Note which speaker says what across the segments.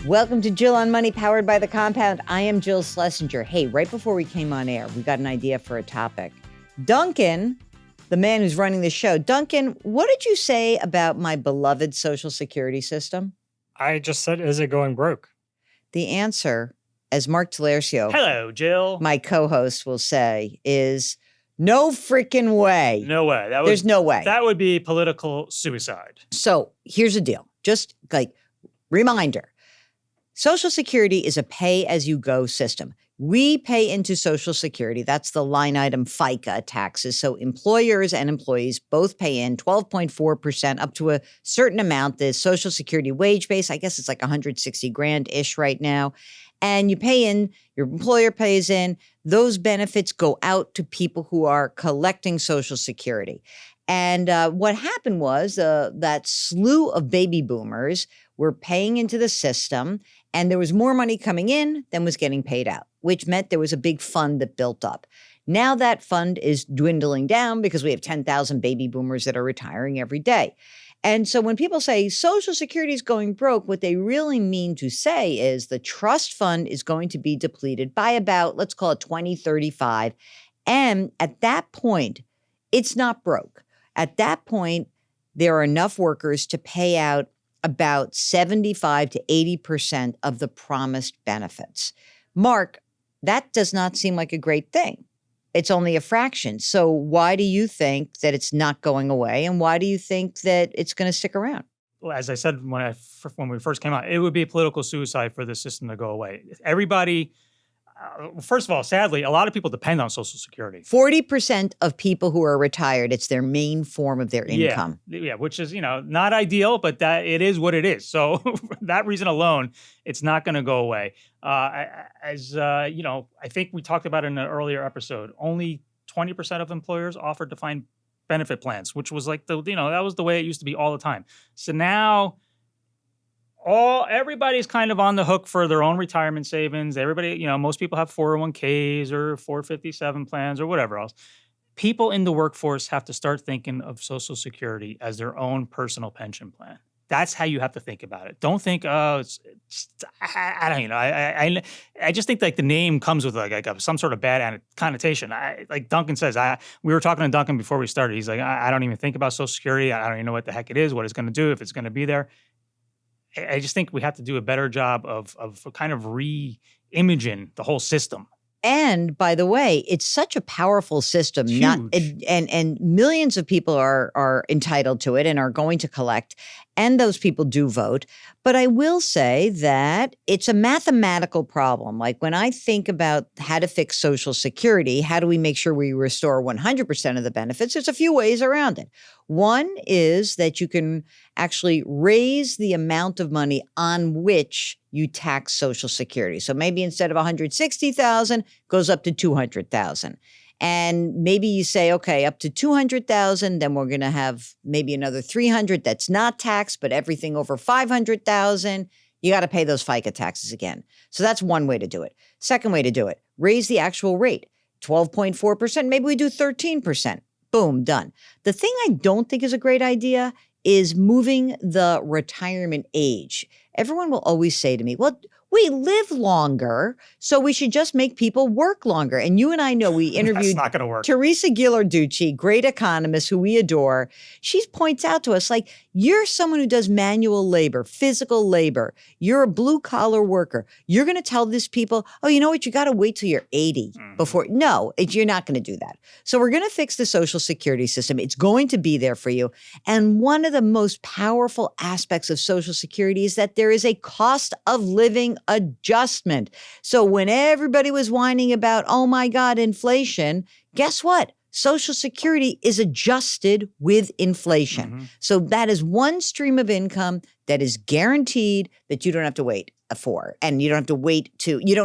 Speaker 1: Welcome to Jill on Money, powered by The Compound. I am Jill Schlesinger. Hey, right before we came on air, we got an idea for a topic. Duncan, the man who's running the show. Duncan, what did you say about my beloved Social Security system?
Speaker 2: I just said, is it going broke?
Speaker 1: The answer, as Mark Talercio,
Speaker 2: hello, Jill,
Speaker 1: my co-host, will say, is no freaking way.
Speaker 2: No way.
Speaker 1: There's no way.
Speaker 2: That would be political suicide.
Speaker 1: So here's the deal. Just like reminder. Social Security is a pay-as-you-go system. We pay into Social Security. That's the line item FICA taxes. So employers and employees both pay in 12.4% up to a certain amount. The Social Security wage base, I guess it's like 160 grand-ish right now. And you pay in, your employer pays in. Those benefits go out to people who are collecting Social Security. And what happened was that slew of baby boomers were paying into the system, and there was more money coming in than was getting paid out, which meant there was a big fund that built up. Now that fund is dwindling down because we have 10,000 baby boomers that are retiring every day. And so when people say Social Security is going broke, what they really mean to say is the trust fund is going to be depleted by about, let's call it 2035. And at that point, it's not broke. At that point, there are enough workers to pay out about 75 to 80% of the promised benefits. Mark, that does not seem like a great thing. It's only a fraction. So why do you think that it's not going away? And why do you think that it's going to stick around?
Speaker 2: Well, as I said when we first came out, it would be political suicide for the system to go away. Everybody, first of all, sadly, a lot of people depend on Social Security.
Speaker 1: 40% of people who are retired, it's their main form of their income.
Speaker 2: Yeah, which is, not ideal, but that it is what it is. So for that reason alone, it's not going to go away. I think we talked about in an earlier episode, only 20% of employers offer defined benefit plans, which was like that was the way it used to be all the time. So now everybody's kind of on the hook for their own retirement savings. Everybody, most people have 401ks or 457 plans or whatever else. People in the workforce have to start thinking of Social Security as their own personal pension plan. That's how you have to think about it. Don't think, I just think like the name comes with like some sort of bad connotation. Like Duncan says, we were talking to Duncan before we started. He's like, I don't even think about Social Security. I don't even know what the heck it is, what it's going to do, if it's going to be there. I just think we have to do a better job of kind of re-imaging the whole system.
Speaker 1: And by the way, it's such a powerful system. And millions of people are entitled to it and are going to collect. And those people do vote. But I will say that it's a mathematical problem. Like when I think about how to fix Social Security, how do we make sure we restore 100% of the benefits? There's a few ways around it. One is that you can actually raise the amount of money on which you tax Social Security. So maybe instead of $160,000, goes up to $200,000. And maybe you say, okay, up to $200,000, then we're going to have maybe another $300,000 that's not taxed, but everything over $500,000, you got to pay those FICA taxes again. So that's one way to do it. Second way to do it, raise the actual rate, 12.4%. Maybe we do 13%. Boom, done. The thing I don't think is a great idea is moving the retirement age. Everyone will always say to me, well, we live longer, so we should just make people work longer. And you and I know we interviewed
Speaker 2: That's not going to work.
Speaker 1: Teresa Ghilarducci, great economist who we adore. She points out to us, like, you're someone who does manual labor, physical labor. You're a blue-collar worker. You're going to tell these people, oh, you know what? You got to wait till you're 80 before. No, you're not going to do that. So we're going to fix the Social Security system. It's going to be there for you. And one of the most powerful aspects of Social Security is that there is a cost of living adjustment. So when everybody was whining about, oh my God, inflation, guess what? Social Security is adjusted with inflation. So that is one stream of income that is guaranteed that you don't have to wait for. And you don't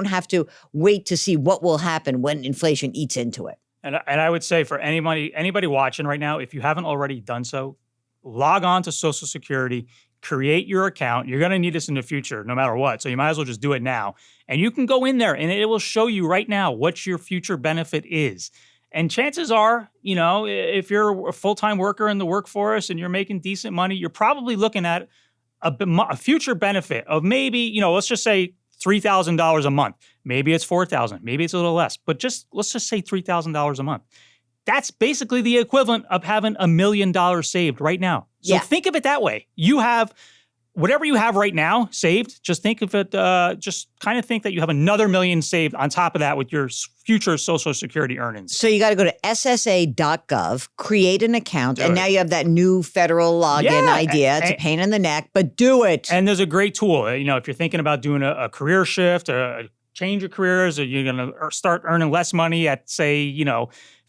Speaker 1: have to wait to see what will happen when inflation eats into it.
Speaker 2: And I would say for anybody watching right now, if you haven't already done so, log on to Social Security, create your account. You're going to need this in the future, no matter what. So you might as well just do it now. And you can go in there and it will show you right now what your future benefit is. And chances are, if you're a full-time worker in the workforce and you're making decent money, you're probably looking at a future benefit of maybe, let's just say $3,000 a month. Maybe it's $4,000. Maybe it's a little less. But let's just say $3,000 a month. That's basically the equivalent of having $1 million saved right now. So think of it that way. You have whatever you have right now saved. Just think of it. Just kind of think that you have another $1 million saved on top of that with your future Social Security earnings.
Speaker 1: So you got to go to ssa.gov, create an account, and now you have that new federal login idea. It's a pain in the neck, but do it.
Speaker 2: And there's a great tool. If you're thinking about doing a career shift or change your careers, or you're going to start earning less money at, say,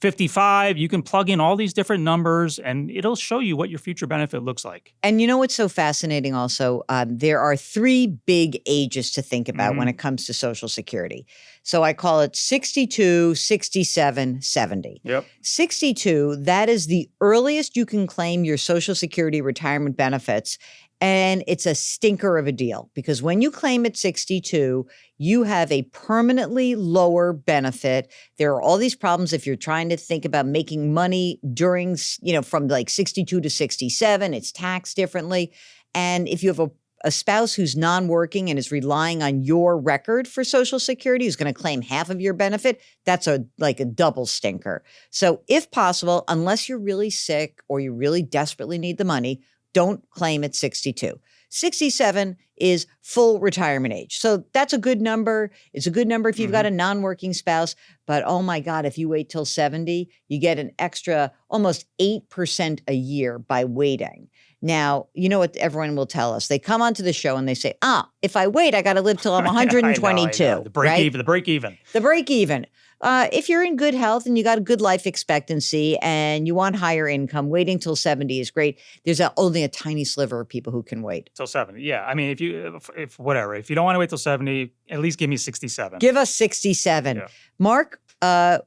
Speaker 2: 55, you can plug in all these different numbers and it'll show you what your future benefit looks like.
Speaker 1: And you know what's so fascinating also? There are 3 big ages to think about when it comes to Social Security. So I call it 62, 67, 70.
Speaker 2: Yep.
Speaker 1: 62, that is the earliest you can claim your Social Security retirement benefits. And it's a stinker of a deal because when you claim at 62, you have a permanently lower benefit. There are all these problems if you're trying to think about making money during, from like 62 to 67, it's taxed differently. And if you have a spouse who's non-working and is relying on your record for Social Security, who's going to claim half of your benefit, that's like a double stinker. So if possible, unless you're really sick or you really desperately need the money, don't claim at 62. 67 is full retirement age. So that's a good number. It's a good number if you've got a non-working spouse. But oh my God, if you wait till 70, you get an extra almost 8% a year by waiting. Now, you know what everyone will tell us? They come onto the show and they say, if I wait, I got to live till I'm 122.
Speaker 2: I know. The break even.
Speaker 1: The break even. If you're in good health and you got a good life expectancy and you want higher income, waiting till 70 is great. There's only a tiny sliver of people who can wait.
Speaker 2: Till 70. Yeah. I mean, if you don't want to wait till 70, at least give me 67.
Speaker 1: Give us 67.
Speaker 2: Yeah.
Speaker 1: Mark,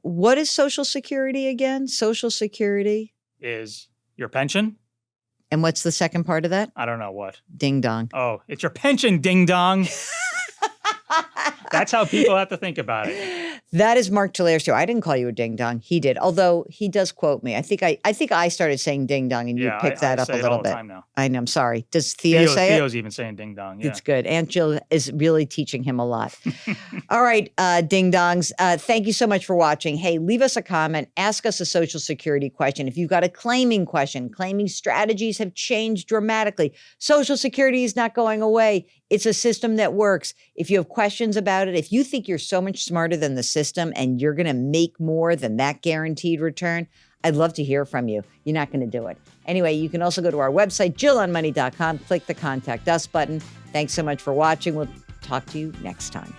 Speaker 1: what is Social Security again? Social Security
Speaker 2: is your pension.
Speaker 1: And what's the second part of that?
Speaker 2: I don't know what.
Speaker 1: Ding dong.
Speaker 2: Oh, it's your pension, ding dong. That's how people have to think about it.
Speaker 1: That is Mark Talercio. I didn't call you a ding dong. He did, although he does quote me. I think I started saying ding dong, and you picked that up a little bit.
Speaker 2: Time now.
Speaker 1: I know. I'm sorry. Does Theo say it?
Speaker 2: Theo's even saying ding dong. Yeah.
Speaker 1: It's good. Aunt Jill is really teaching him a lot. All right, ding dongs. Thank you so much for watching. Hey, leave us a comment. Ask us a Social Security question. If you've got a claiming question, claiming strategies have changed dramatically. Social Security is not going away. It's a system that works. If you have questions about it, if you think you're so much smarter than the system and you're going to make more than that guaranteed return, I'd love to hear from you. You're not going to do it. Anyway, you can also go to our website, jillonmoney.com, click the Contact Us button. Thanks so much for watching. We'll talk to you next time.